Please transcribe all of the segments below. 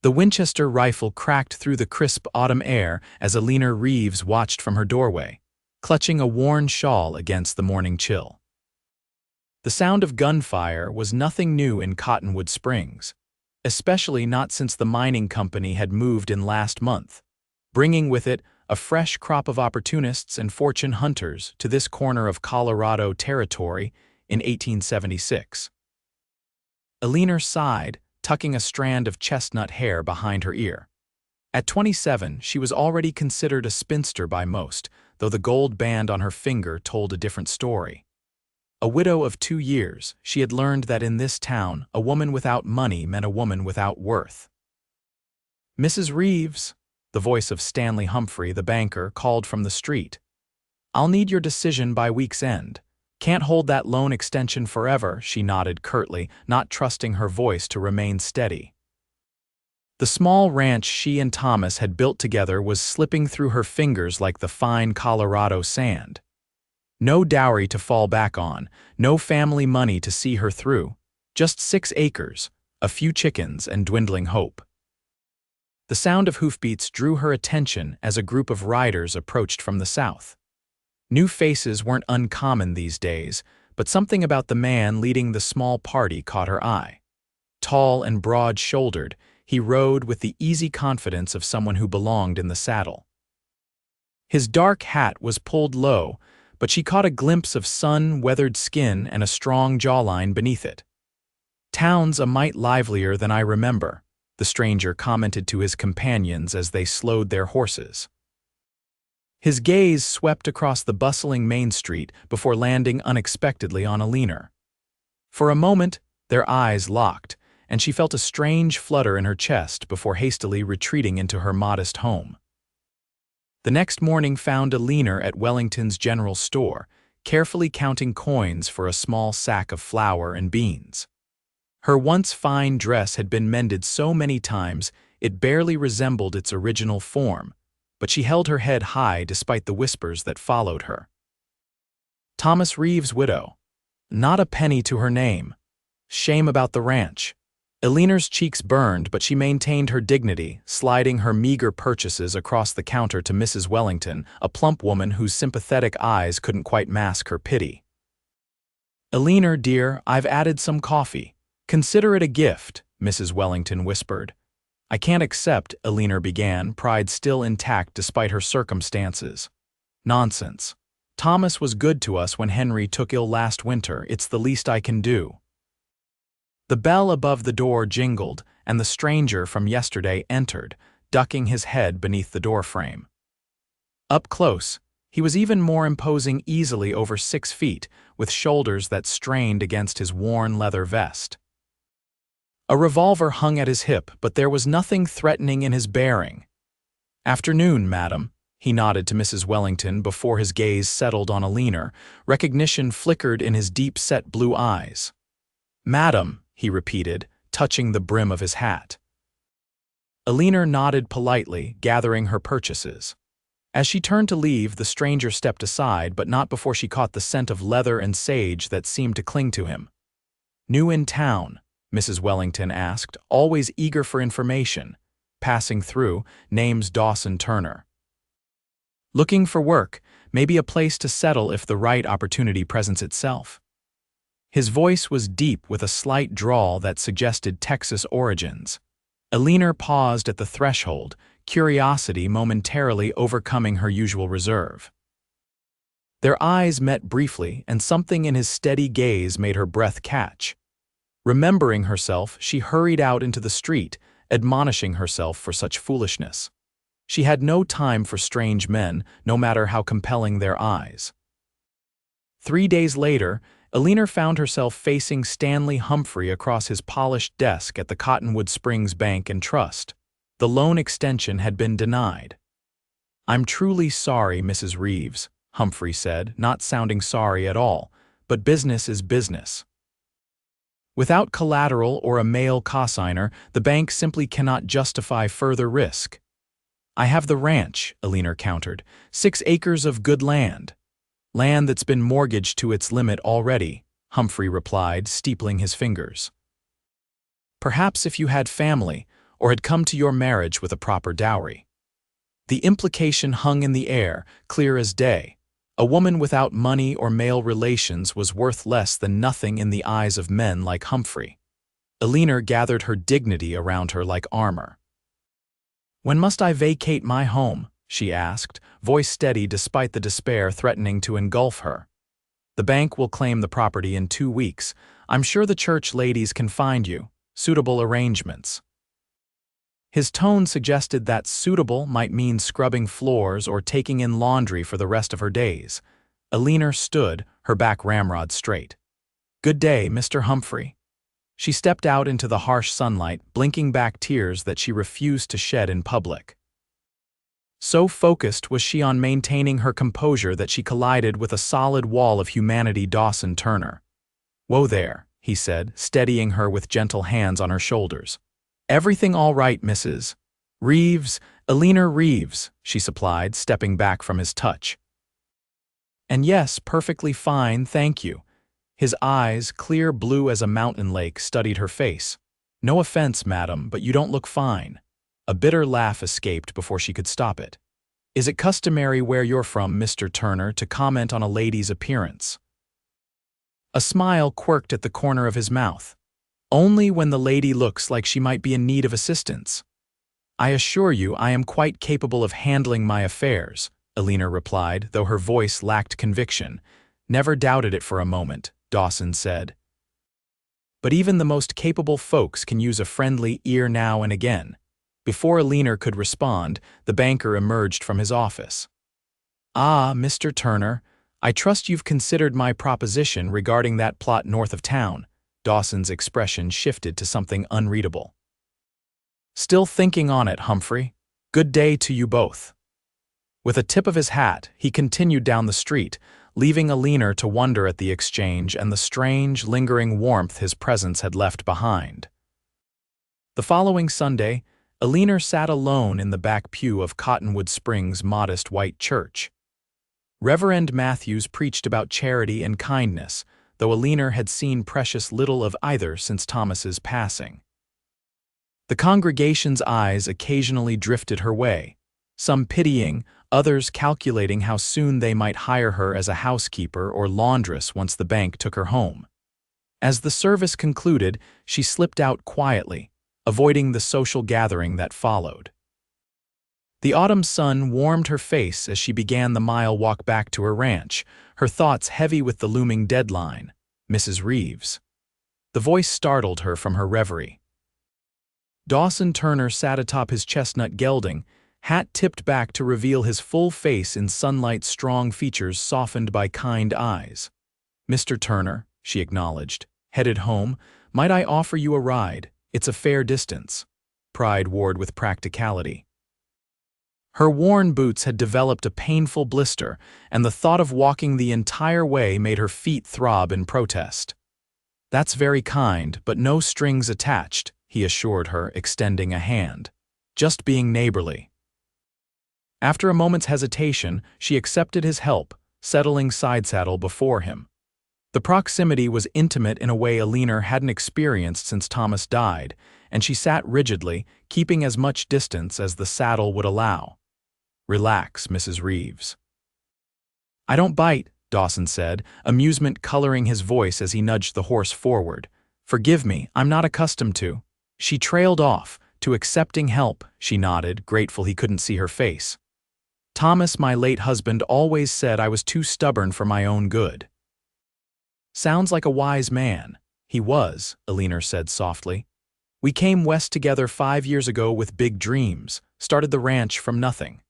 The Winchester rifle cracked through the crisp autumn air as Eleanor Reeves watched from her doorway, clutching a worn shawl against the morning chill. The sound of gunfire was nothing new in Cottonwood Springs, especially not since the mining company had moved in last month, bringing with it a fresh crop of opportunists and fortune hunters to this corner of Colorado territory in 1876. Eleanor sighed, tucking a strand of chestnut hair behind her ear. At 27, she was already considered a spinster by most, though the gold band on her finger told a different story. A widow of 2 years, she had learned that in this town, a woman without money meant a woman without worth. "Mrs. Reeves," the voice of Stanley Humphrey, the banker, called from the street. "I'll need your decision by week's end. Can't hold that loan extension forever," she nodded curtly, not trusting her voice to remain steady. The small ranch she and Thomas had built together was slipping through her fingers like the fine Colorado sand. No dowry to fall back on, no family money to see her through, just 6 acres, a few chickens, and dwindling hope. The sound of hoofbeats drew her attention as a group of riders approached from the south. New faces weren't uncommon these days, but something about the man leading the small party caught her eye. Tall and broad-shouldered, he rode with the easy confidence of someone who belonged in the saddle. His dark hat was pulled low, but she caught a glimpse of sun-weathered skin and a strong jawline beneath it. "Town's a mite livelier than I remember," the stranger commented to his companions as they slowed their horses. His gaze swept across the bustling Main Street before landing unexpectedly on Eleanor. For a moment, their eyes locked, and she felt a strange flutter in her chest before hastily retreating into her modest home. The next morning found Eleanor at Wellington's general store, carefully counting coins for a small sack of flour and beans. Her once fine dress had been mended so many times it barely resembled its original form, but she held her head high despite the whispers that followed her. Thomas Reeves' widow. Not a penny to her name. Shame about the ranch. Eleanor's cheeks burned, but she maintained her dignity, sliding her meager purchases across the counter to Mrs. Wellington, a plump woman whose sympathetic eyes couldn't quite mask her pity. "Eleanor, dear, I've added some coffee. Consider it a gift," Mrs. Wellington whispered. "I can't accept," Eleanor began, pride still intact despite her circumstances. "Nonsense. Thomas was good to us when Henry took ill last winter. It's the least I can do." The bell above the door jingled, and the stranger from yesterday entered, ducking his head beneath the doorframe. Up close, he was even more imposing, easily over 6 feet, with shoulders that strained against his worn leather vest. A revolver hung at his hip, but there was nothing threatening in his bearing. "Afternoon, madam," he nodded to Mrs. Wellington before his gaze settled on Eleanor. Recognition flickered in his deep-set blue eyes. "Madam," he repeated, touching the brim of his hat. Eleanor nodded politely, gathering her purchases. As she turned to leave, the stranger stepped aside, but not before she caught the scent of leather and sage that seemed to cling to him. "New in town?" Mrs. Wellington asked, always eager for information. Passing through, name's Dawson Turner. "Looking for work, maybe a place to settle if the right opportunity presents itself." His voice was deep with a slight drawl that suggested Texas origins. Eleanor paused at the threshold, curiosity momentarily overcoming her usual reserve. Their eyes met briefly, and something in his steady gaze made her breath catch. Remembering herself, she hurried out into the street, admonishing herself for such foolishness. She had no time for strange men, no matter how compelling their eyes. 3 days later, Eleanor found herself facing Stanley Humphrey across his polished desk at the Cottonwood Springs Bank and Trust. The loan extension had been denied. "I'm truly sorry, Mrs. Reeves," Humphrey said, not sounding sorry at all, "but business is business. Without collateral or a male cosigner, the bank simply cannot justify further risk." "I have the ranch," Eleanor countered, 6 acres of good land." "Land that's been mortgaged to its limit already," Humphrey replied, steepling his fingers. "Perhaps if you had family, or had come to your marriage with a proper dowry. The implication hung in the air, clear as day. A woman without money or male relations was worth less than nothing in the eyes of men like Humphrey. Eleanor gathered her dignity around her like armor. "When must I vacate my home?" she asked, voice steady despite the despair threatening to engulf her. "The bank will claim the property in 2 weeks. I'm sure the church ladies can find you suitable arrangements." His tone suggested that suitable might mean scrubbing floors or taking in laundry for the rest of her days. Eleanor stood, her back ramrod straight. "Good day, Mr. Humphrey." She stepped out into the harsh sunlight, blinking back tears that she refused to shed in public. So focused was she on maintaining her composure that she collided with a solid wall of humanity. Dawson Turner. "Whoa there," he said, steadying her with gentle hands on her shoulders. "Everything all right, Mrs. Reeves?" "Eleanor Reeves," she supplied, stepping back from his touch. "And yes, perfectly fine, thank you." His eyes, clear blue as a mountain lake, studied her face. "No offense, madam, but you don't look fine." A bitter laugh escaped before she could stop it. "Is it customary where you're from, Mr. Turner, to comment on a lady's appearance?" A smile quirked at the corner of his mouth. "Only when the lady looks like she might be in need of assistance." "I assure you I am quite capable of handling my affairs," Eleanor replied, though her voice lacked conviction. "Never doubted it for a moment," Dawson said. "But even the most capable folks can use a friendly ear now and again." Before Eleanor could respond, the banker emerged from his office. "Ah, Mr. Turner, I trust you've considered my proposition regarding that plot north of town." Dawson's expression shifted to something unreadable. "Still thinking on it, Humphrey. Good day to you both." With a tip of his hat, he continued down the street, leaving Eleanor to wonder at the exchange and the strange, lingering warmth his presence had left behind. The following Sunday, Eleanor sat alone in the back pew of Cottonwood Springs' modest white church. Reverend Matthews preached about charity and kindness, though Eleanor had seen precious little of either since Thomas's passing. The congregation's eyes occasionally drifted her way, some pitying, others calculating how soon they might hire her as a housekeeper or laundress once the bank took her home. As the service concluded, she slipped out quietly, avoiding the social gathering that followed. The autumn sun warmed her face as she began the mile walk back to her ranch, her thoughts heavy with the looming deadline, Mrs. Reeves. The voice startled her from her reverie. Dawson Turner sat atop his chestnut gelding, hat tipped back to reveal his full face in sunlight, strong features softened by kind eyes. "Mr. Turner," she acknowledged, "headed home. Might I offer you a ride? It's a fair distance." Pride warred with practicality. Her worn boots had developed a painful blister, and the thought of walking the entire way made her feet throb in protest. "That's very kind, but no strings attached," he assured her, extending a hand. "Just being neighborly." After a moment's hesitation, she accepted his help, settling side-saddle before him. The proximity was intimate in a way Eleanor hadn't experienced since Thomas died, and she sat rigidly, keeping as much distance as the saddle would allow. "Relax, Mrs. Reeves." "I don't bite," Dawson said, amusement coloring his voice as he nudged the horse forward. "Forgive me, I'm not accustomed to." She trailed off, to accepting help, she nodded, grateful he couldn't see her face. "Thomas, my late husband, always said I was too stubborn for my own good." "Sounds like a wise man." "He was," Eleanor said softly. "We came west together 5 years ago with big dreams, started the ranch from nothing."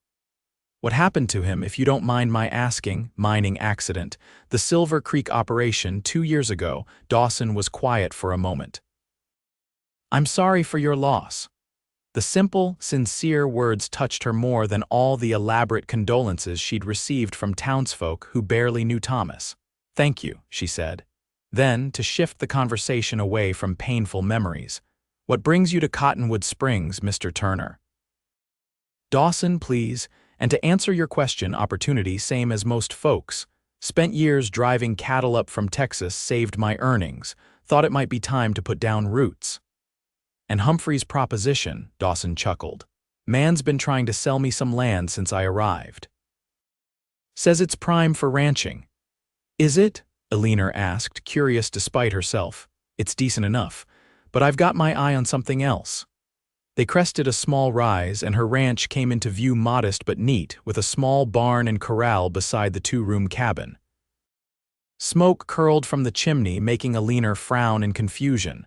"What happened to him, if you don't mind my asking?" "Mining accident. The Silver Creek operation 2 years ago." Dawson was quiet for a moment. "I'm sorry for your loss." The simple, sincere words touched her more than all the elaborate condolences she'd received from townsfolk who barely knew Thomas. "Thank you," she said. Then, to shift the conversation away from painful memories, "What brings you to Cottonwood Springs, Mr. Turner?" "Dawson, please. And to answer your question, opportunity, same as most folks. Spent years driving cattle up from Texas, saved my earnings. Thought it might be time to put down roots." And Humphrey's proposition, Dawson chuckled. Man's been trying to sell me some land since I arrived. Says it's prime for ranching. Is it? Eleanor asked, curious despite herself. It's decent enough, but I've got my eye on something else. They crested a small rise, and her ranch came into view, modest but neat, with a small barn and corral beside the two-room cabin. Smoke curled from the chimney, making Eleanor frown in confusion.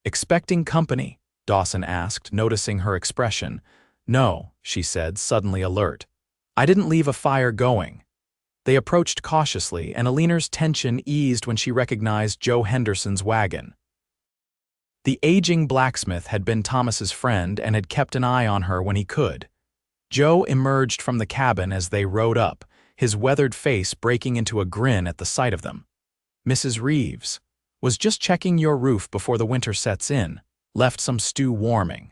Expecting company? Dawson asked, noticing her expression. No, she said, suddenly alert. I didn't leave a fire going. They approached cautiously, and Eleanor's tension eased when she recognized Joe Henderson's wagon. The aging blacksmith had been Thomas's friend and had kept an eye on her when he could. Joe emerged from the cabin as they rode up, his weathered face breaking into a grin at the sight of them. Mrs. Reeves was just checking your roof before the winter sets in, left some stew warming.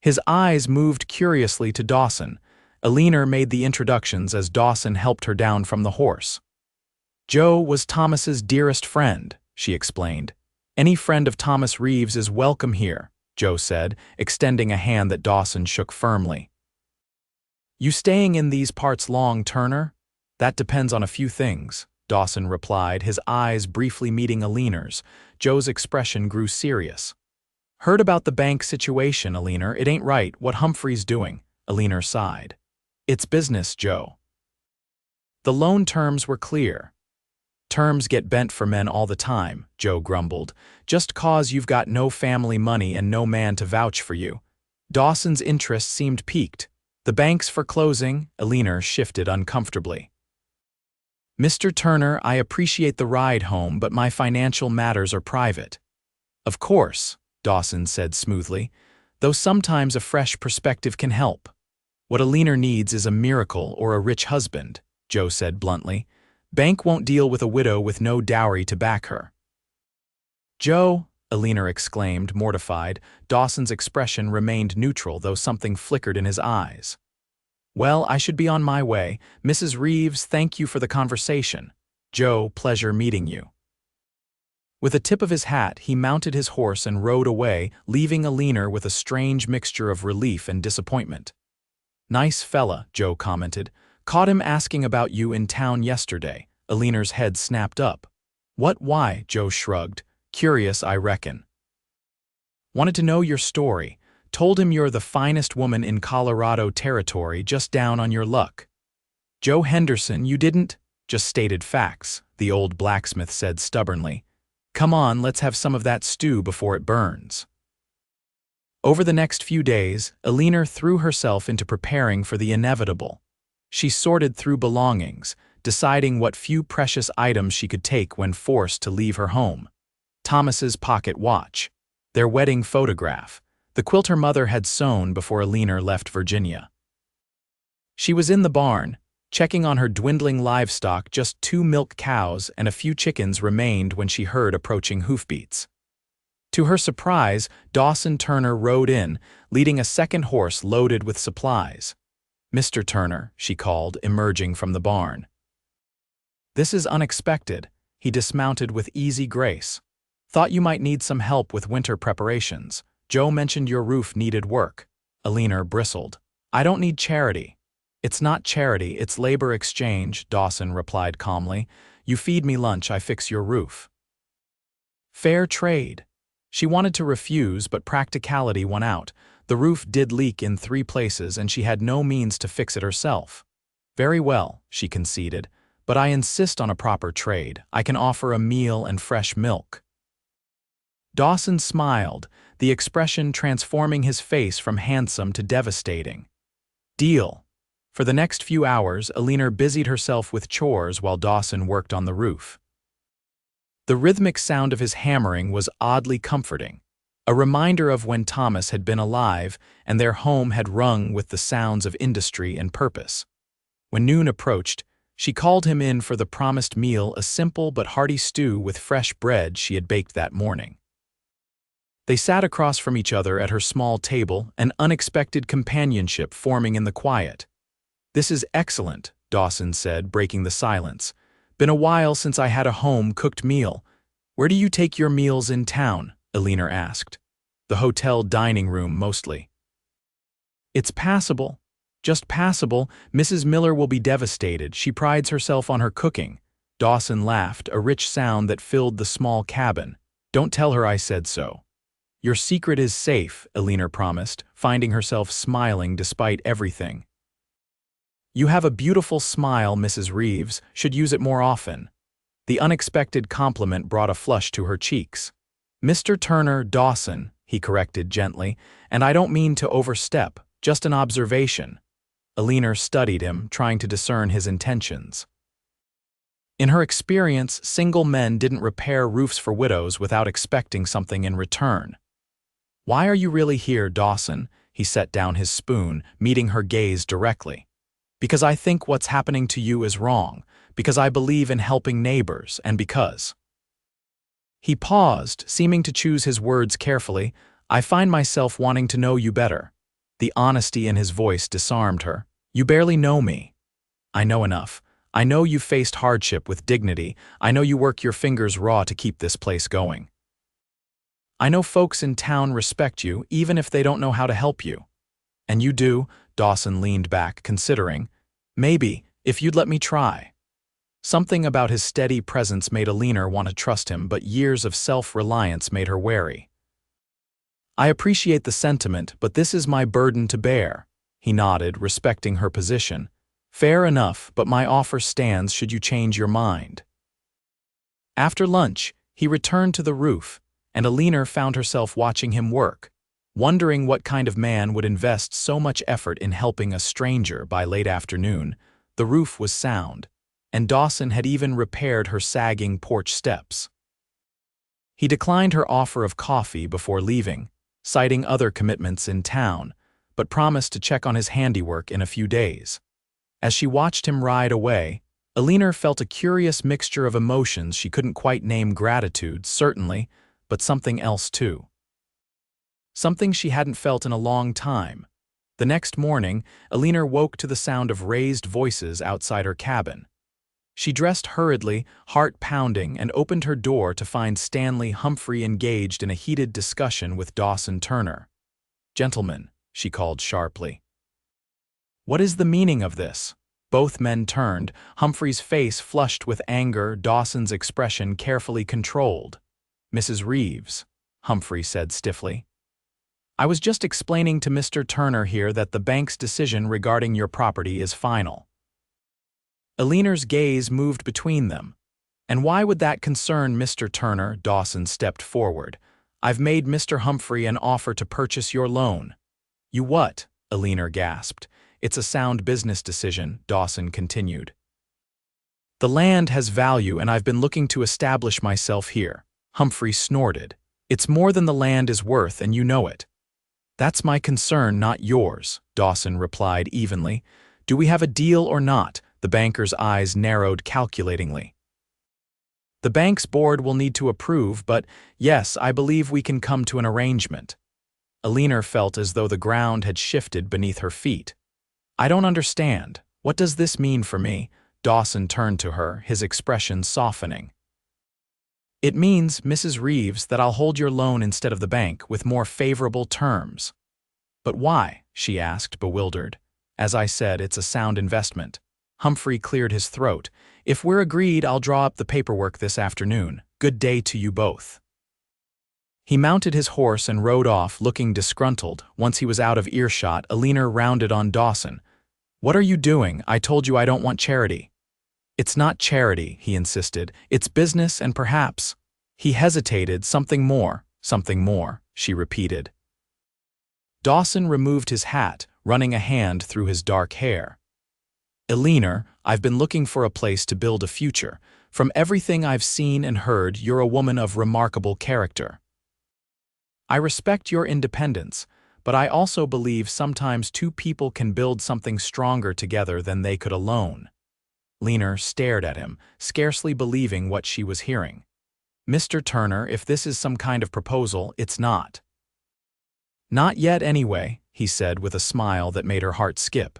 His eyes moved curiously to Dawson. Eleanor made the introductions as Dawson helped her down from the horse. Joe was Thomas's dearest friend, she explained. Any friend of Thomas Reeves is welcome here, Joe said, extending a hand that Dawson shook firmly. You staying in these parts long, Turner? That depends on a few things, Dawson replied, his eyes briefly meeting Eleanor's. Joe's expression grew serious. Heard about the bank situation, Eleanor. It ain't right what Humphrey's doing, Eleanor sighed. It's business, Joe. The loan terms were clear. Terms get bent for men all the time, Joe grumbled. Just cause you've got no family money and no man to vouch for you. Dawson's interest seemed piqued. The bank's foreclosing, Eleanor shifted uncomfortably. Mr. Turner, I appreciate the ride home, but my financial matters are private. Of course, Dawson said smoothly, though sometimes a fresh perspective can help. What Eleanor needs is a miracle or a rich husband, Joe said bluntly. Bank won't deal with a widow with no dowry to back her. Joe, Eleanor exclaimed, mortified. Dawson's expression remained neutral, though something flickered in his eyes. Well, I should be on my way. Mrs. Reeves, thank you for the conversation. Joe, pleasure meeting you. With a tip of his hat, he mounted his horse and rode away, leaving Eleanor with a strange mixture of relief and disappointment. Nice fella, Joe commented. Caught him asking about you in town yesterday. Eleanor's head snapped up. What, why? Joe shrugged. Curious, I reckon. Wanted to know your story. Told him you're the finest woman in Colorado territory, just down on your luck. Joe Henderson, you didn't? Just stated facts, the old blacksmith said stubbornly. Come on, let's have some of that stew before it burns. Over the next few days, Eleanor threw herself into preparing for the inevitable. She sorted through belongings, deciding what few precious items she could take when forced to leave her home. Thomas's pocket watch, their wedding photograph, the quilt her mother had sewn before Eleanor left Virginia. She was in the barn, checking on her dwindling livestock. Just 2 milk cows and a few chickens remained when she heard approaching hoofbeats. To her surprise, Dawson Turner rode in, leading a second horse loaded with supplies. Mr. Turner, she called, emerging from the barn. This is unexpected, he dismounted with easy grace. Thought you might need some help with winter preparations. Joe mentioned your roof needed work. Eleanor bristled. I don't need charity. It's not charity, it's labor exchange, Dawson replied calmly. You feed me lunch, I fix your roof. Fair trade. She wanted to refuse, but practicality won out. The roof did leak in 3 places and she had no means to fix it herself. Very well, she conceded, but I insist on a proper trade. I can offer a meal and fresh milk. Dawson smiled, the expression transforming his face from handsome to devastating. Deal. For the next few hours, Eleanor busied herself with chores while Dawson worked on the roof. The rhythmic sound of his hammering was oddly comforting, a reminder of when Thomas had been alive and their home had rung with the sounds of industry and purpose. When noon approached, she called him in for the promised meal, a simple but hearty stew with fresh bread she had baked that morning. They sat across from each other at her small table, an unexpected companionship forming in the quiet. This is excellent, Dawson said, breaking the silence. Been a while since I had a home-cooked meal. Where do you take your meals in town? Eleanor asked. The hotel dining room mostly. It's passable. Just passable. Mrs. Miller will be devastated. She prides herself on her cooking. Dawson laughed, a rich sound that filled the small cabin. Don't tell her I said so. Your secret is safe, Eleanor promised, finding herself smiling despite everything. You have a beautiful smile, Mrs. Reeves. Should use it more often. The unexpected compliment brought a flush to her cheeks. Mr. Turner, Dawson, he corrected gently, and I don't mean to overstep, just an observation. Eleanor studied him, trying to discern his intentions. In her experience, single men didn't repair roofs for widows without expecting something in return. Why are you really here, Dawson? He set down his spoon, meeting her gaze directly. Because I think what's happening to you is wrong, because I believe in helping neighbors, and because. He paused, seeming to choose his words carefully. I find myself wanting to know you better. The honesty in his voice disarmed her. You barely know me. I know enough. I know you've faced hardship with dignity. I know you work your fingers raw to keep this place going. I know folks in town respect you, even if they don't know how to help you. And you do. Dawson leaned back, considering. Maybe, if you'd let me try. Something about his steady presence made Eleanor want to trust him, but years of self-reliance made her wary. I appreciate the sentiment, but this is my burden to bear. He nodded, respecting her position. Fair enough, but my offer stands should you change your mind. After lunch, he returned to the roof, and Eleanor found herself watching him work, wondering what kind of man would invest so much effort in helping a stranger. By late afternoon. The roof was sound, and Dawson had even repaired her sagging porch steps. He declined her offer of coffee before leaving, citing other commitments in town, but promised to check on his handiwork in a few days. As she watched him ride away, Eleanor felt a curious mixture of emotions she couldn't quite name. Gratitude, certainly, but something else too. Something she hadn't felt in a long time. The next morning, Eleanor woke to the sound of raised voices outside her cabin. She dressed hurriedly, heart pounding, and opened her door to find Stanley Humphrey engaged in a heated discussion with Dawson Turner. Gentlemen, she called sharply. What is the meaning of this? Both men turned, Humphrey's face flushed with anger, Dawson's expression carefully controlled. Mrs. Reeves, Humphrey said stiffly. I was just explaining to Mr. Turner here that the bank's decision regarding your property is final. Eleanor's gaze moved between them. And why would that concern Mr. Turner? Dawson stepped forward. I've made Mr. Humphrey an offer to purchase your loan. You what? Eleanor gasped. It's a sound business decision, Dawson continued. The land has value and I've been looking to establish myself here. Humphrey snorted. It's more than the land is worth and you know it. That's my concern, not yours, Dawson replied evenly. Do we have a deal or not? The banker's eyes narrowed calculatingly. The bank's board will need to approve, but yes, I believe we can come to an arrangement. Eleanor felt as though the ground had shifted beneath her feet. I don't understand. What does this mean for me? Dawson turned to her, his expression softening. It means, Mrs. Reeves, that I'll hold your loan instead of the bank with more favorable terms. But why? She asked, bewildered. As I said, it's a sound investment. Humphrey cleared his throat. If we're agreed, I'll draw up the paperwork this afternoon. Good day to you both. He mounted his horse and rode off, looking disgruntled. Once he was out of earshot, Eleanor rounded on Dawson. What are you doing? I told you I don't want charity. It's not charity, he insisted. It's business and perhaps. He hesitated. Something more, she repeated. Dawson removed his hat, running a hand through his dark hair. Eleanor, I've been looking for a place to build a future. From everything I've seen and heard, you're a woman of remarkable character. I respect your independence, but I also believe sometimes two people can build something stronger together than they could alone. Eleanor stared at him, scarcely believing what she was hearing. Mr. Turner, if this is some kind of proposal, it's not. Not yet anyway, he said with a smile that made her heart skip.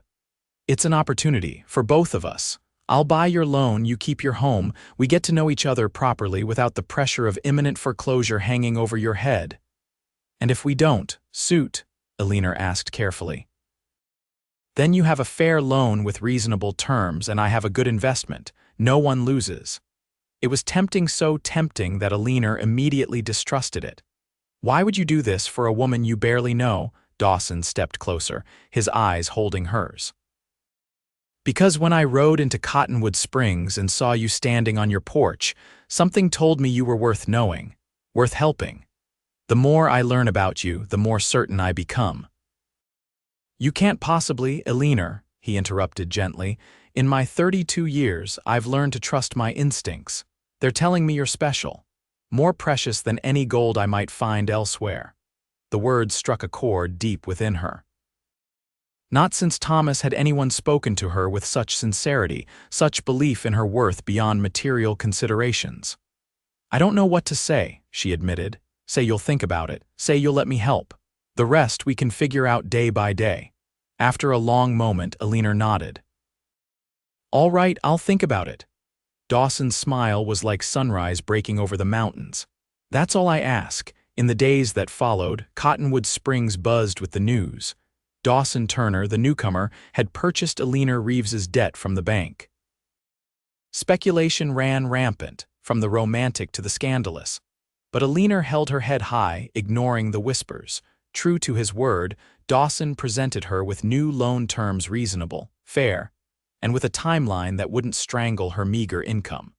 It's an opportunity for both of us. I'll buy your loan, you keep your home, we get to know each other properly without the pressure of imminent foreclosure hanging over your head. And if we don't suit, Eleanor asked carefully. Then you have a fair loan with reasonable terms and I have a good investment. No one loses. It was tempting, so tempting that Eleanor immediately distrusted it. Why would you do this for a woman you barely know? Dawson stepped closer, his eyes holding hers. Because when I rode into Cottonwood Springs and saw you standing on your porch, something told me you were worth knowing, worth helping. The more I learn about you, the more certain I become. You can't possibly, Eleanor, he interrupted gently. In my 32 years, I've learned to trust my instincts. They're telling me you're special, more precious than any gold I might find elsewhere. The words struck a chord deep within her. Not since Thomas had anyone spoken to her with such sincerity, such belief in her worth beyond material considerations. I don't know what to say, she admitted. Say you'll think about it. Say you'll let me help. The rest we can figure out day by day. After a long moment, Eleanor nodded. All right, I'll think about it. Dawson's smile was like sunrise breaking over the mountains. That's all I ask. In the days that followed, Cottonwood Springs buzzed with the news. Dawson Turner, the newcomer, had purchased Eleanor Reeves's debt from the bank. Speculation ran rampant, from the romantic to the scandalous. But Eleanor held her head high, ignoring the whispers. True to his word, Dawson presented her with new loan terms reasonable, fair, and with a timeline that wouldn't strangle her meager income.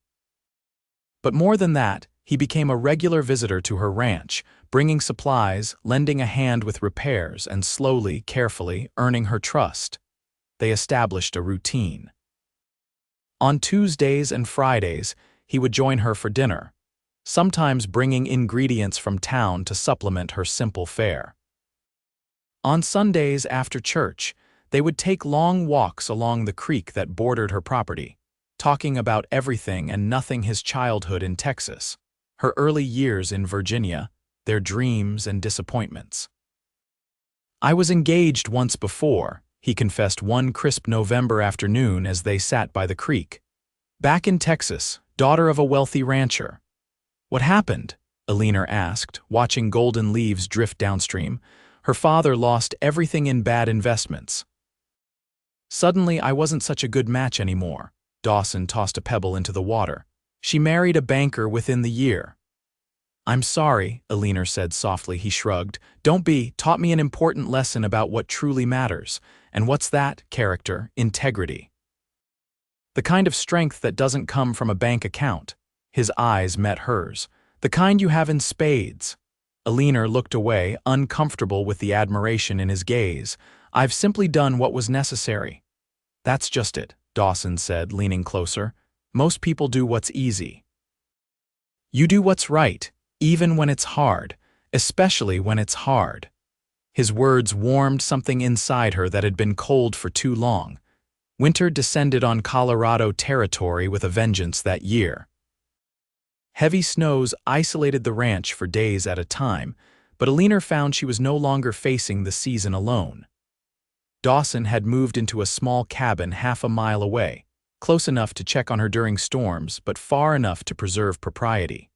But more than that, he became a regular visitor to her ranch, bringing supplies, lending a hand with repairs, and slowly, carefully, earning her trust. They established a routine. On Tuesdays and Fridays, he would join her for dinner, sometimes bringing ingredients from town to supplement her simple fare. On Sundays after church, they would take long walks along the creek that bordered her property, talking about everything and nothing: his childhood in Texas, her early years in Virginia, their dreams and disappointments. I was engaged once before, he confessed one crisp November afternoon as they sat by the creek. Back in Texas, daughter of a wealthy rancher. What happened? Eleanor asked, watching golden leaves drift downstream. Her father lost everything in bad investments. Suddenly, I wasn't such a good match anymore. Dawson tossed a pebble into the water. She married a banker within the year. I'm sorry, Eleanor said softly. He shrugged. Don't be. Taught me an important lesson about what truly matters. And what's that? Character, integrity. The kind of strength that doesn't come from a bank account. His eyes met hers. The kind you have in spades. Eleanor looked away, uncomfortable with the admiration in his gaze. I've simply done what was necessary. That's just it, Dawson said, leaning closer. Most people do what's easy. You do what's right, even when it's hard, especially when it's hard. His words warmed something inside her that had been cold for too long. Winter descended on Colorado territory with a vengeance that year. Heavy snows isolated the ranch for days at a time, but Eleanor found she was no longer facing the season alone. Dawson had moved into a small cabin half a mile away, close enough to check on her during storms, but far enough to preserve propriety.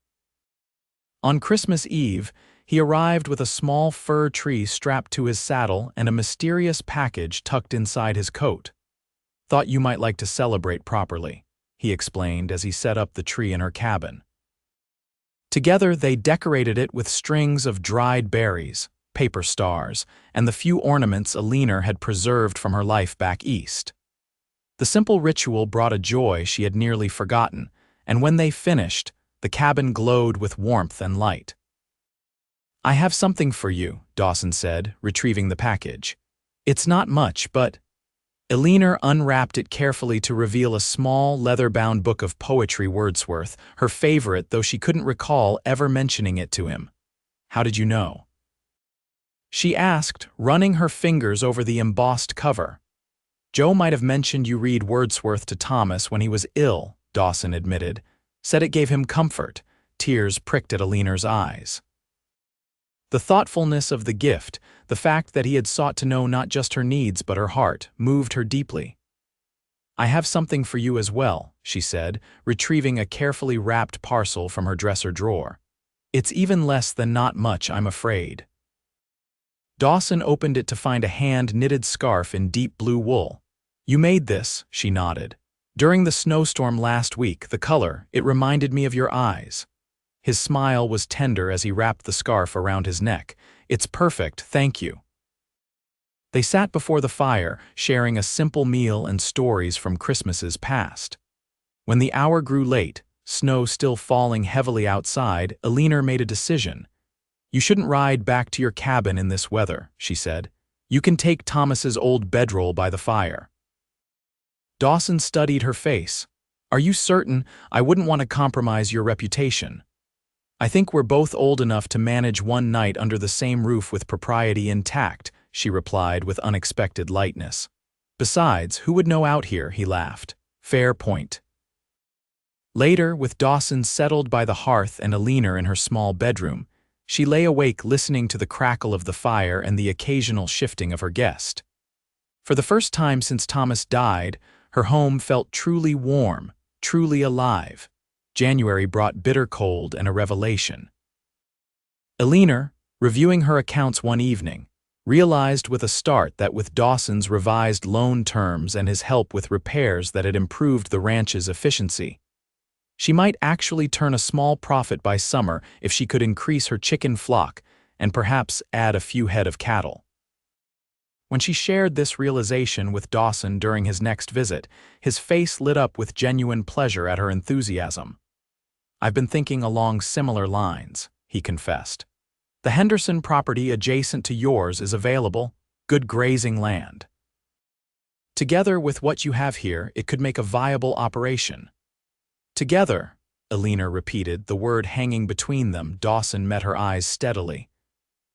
On Christmas Eve, he arrived with a small fir tree strapped to his saddle and a mysterious package tucked inside his coat. Thought you might like to celebrate properly, he explained as he set up the tree in her cabin. Together, they decorated it with strings of dried berries, paper stars, and the few ornaments Eleanor had preserved from her life back east. The simple ritual brought a joy she had nearly forgotten, and when they finished, the cabin glowed with warmth and light. I have something for you, Dawson said, retrieving the package. It's not much, but... Eleanor unwrapped it carefully to reveal a small, leather-bound book of poetry. Wordsworth, her favorite, though she couldn't recall ever mentioning it to him. How did you know? She asked, running her fingers over the embossed cover. Joe might have mentioned you read Wordsworth to Thomas when he was ill, Dawson admitted. Said it gave him comfort. Tears pricked at Eleanor's eyes. The thoughtfulness of the gift, the fact that he had sought to know not just her needs but her heart, moved her deeply. I have something for you as well, she said, retrieving a carefully wrapped parcel from her dresser drawer. It's even less than not much, I'm afraid. Dawson opened it to find a hand-knitted scarf in deep blue wool. "You made this," she nodded. "During the snowstorm last week, the color, it reminded me of your eyes." His smile was tender as he wrapped the scarf around his neck. "It's perfect, thank you." They sat before the fire, sharing a simple meal and stories from Christmases past. When the hour grew late, snow still falling heavily outside, Eleanor made a decision. "You shouldn't ride back to your cabin in this weather," she said. "You can take Thomas's old bedroll by the fire." Dawson studied her face. "Are you certain? I wouldn't want to compromise your reputation." "I think we're both old enough to manage one night under the same roof with propriety intact," she replied with unexpected lightness. "Besides, who would know out here?" he laughed. "Fair point." Later, with Dawson settled by the hearth and Eleanor in her small bedroom, she lay awake listening to the crackle of the fire and the occasional shifting of her guest. For the first time since Thomas died, her home felt truly warm, truly alive. January brought bitter cold and a revelation. Eleanor, reviewing her accounts one evening, realized with a start that with Dawson's revised loan terms and his help with repairs that had improved the ranch's efficiency, she might actually turn a small profit by summer if she could increase her chicken flock and perhaps add a few head of cattle. When she shared this realization with Dawson during his next visit, his face lit up with genuine pleasure at her enthusiasm. "I've been thinking along similar lines," he confessed. "The Henderson property adjacent to yours is available, good grazing land. Together with what you have here, it could make a viable operation." "Together," Eleanor repeated, the word hanging between them. Dawson met her eyes steadily.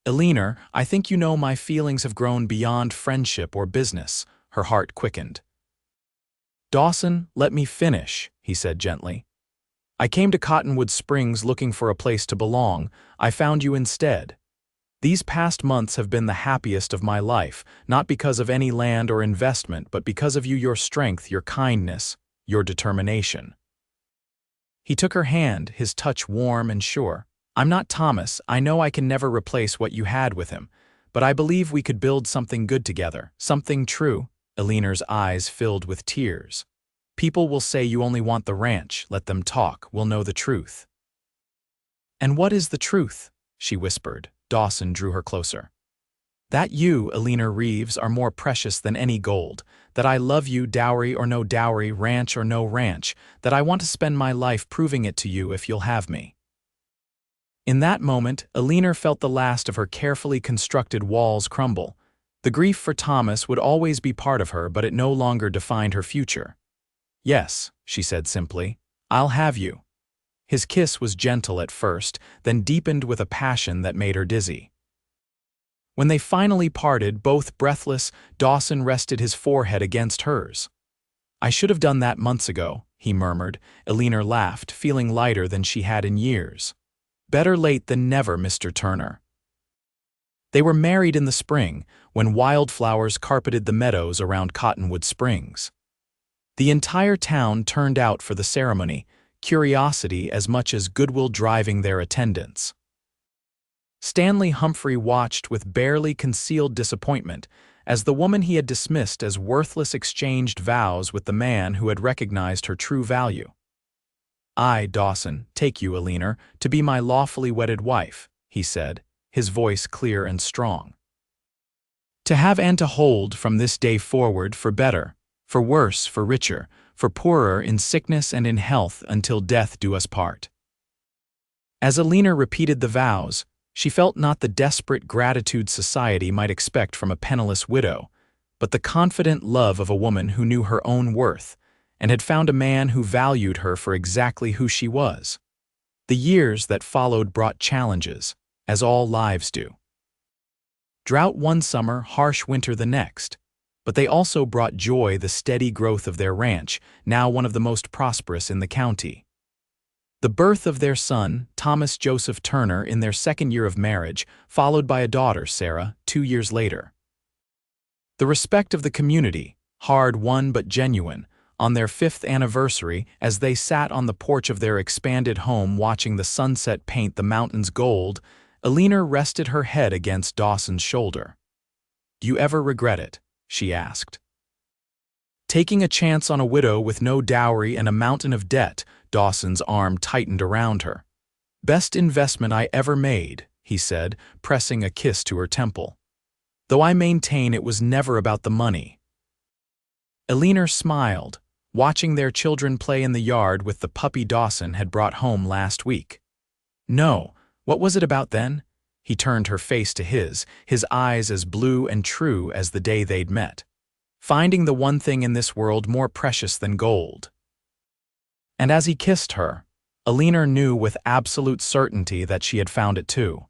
"Eleanor, I think you know my feelings have grown beyond friendship or business." Her heart quickened. "Dawson, let me finish," he said gently. "I came to Cottonwood Springs looking for a place to belong. I found you instead. These past months have been the happiest of my life, not because of any land or investment, but because of you, your strength, your kindness, your determination." He took her hand, his touch warm and sure. "I'm not Thomas. I know I can never replace what you had with him, but I believe we could build something good together, something true." Eleanor's eyes filled with tears. "People will say you only want the ranch. Let them talk. We'll know the truth." "And what is the truth?" she whispered. Dawson drew her closer. "That you, Eleanor Reeves, are more precious than any gold. That I love you, dowry or no dowry, ranch or no ranch. That I want to spend my life proving it to you if you'll have me." In that moment, Eleanor felt the last of her carefully constructed walls crumble. The grief for Thomas would always be part of her, but it no longer defined her future. "Yes," she said simply, "I'll have you." His kiss was gentle at first, then deepened with a passion that made her dizzy. When they finally parted, both breathless, Dawson rested his forehead against hers. "I should have done that months ago," he murmured. Eleanor laughed, feeling lighter than she had in years. "Better late than never, Mr. Turner." They were married in the spring, when wildflowers carpeted the meadows around Cottonwood Springs. The entire town turned out for the ceremony, curiosity as much as goodwill driving their attendance. Stanley Humphrey watched with barely concealed disappointment as the woman he had dismissed as worthless exchanged vows with the man who had recognized her true value. "I, Dawson, take you, Eleanor, to be my lawfully wedded wife," he said, his voice clear and strong. "To have and to hold from this day forward for better, for worse, for richer, for poorer, in sickness and in health, until death do us part." As Eleanor repeated the vows, she felt not the desperate gratitude society might expect from a penniless widow, but the confident love of a woman who knew her own worth and had found a man who valued her for exactly who she was. The years that followed brought challenges, as all lives do. Drought one summer, harsh winter the next, but they also brought joy, the steady growth of their ranch, now one of the most prosperous in the county. The birth of their son, Thomas Joseph Turner, in their second year of marriage, followed by a daughter, Sarah, 2 years later. The respect of the community, hard-won but genuine, on their 5th anniversary as they sat on the porch of their expanded home watching the sunset paint the mountains gold, Eleanor rested her head against Dawson's shoulder. "Do you ever regret it?" she asked. Taking a chance on a widow with no dowry and a mountain of debt, Dawson's arm tightened around her. "Best investment I ever made," he said, pressing a kiss to her temple. "Though I maintain it was never about the money." Eleanor smiled, watching their children play in the yard with the puppy Dawson had brought home last week. "No, what was it about then?" He turned her face to his eyes as blue and true as the day they'd met. "Finding the one thing in this world more precious than gold." And as he kissed her, Eleanor knew with absolute certainty that she had found it too.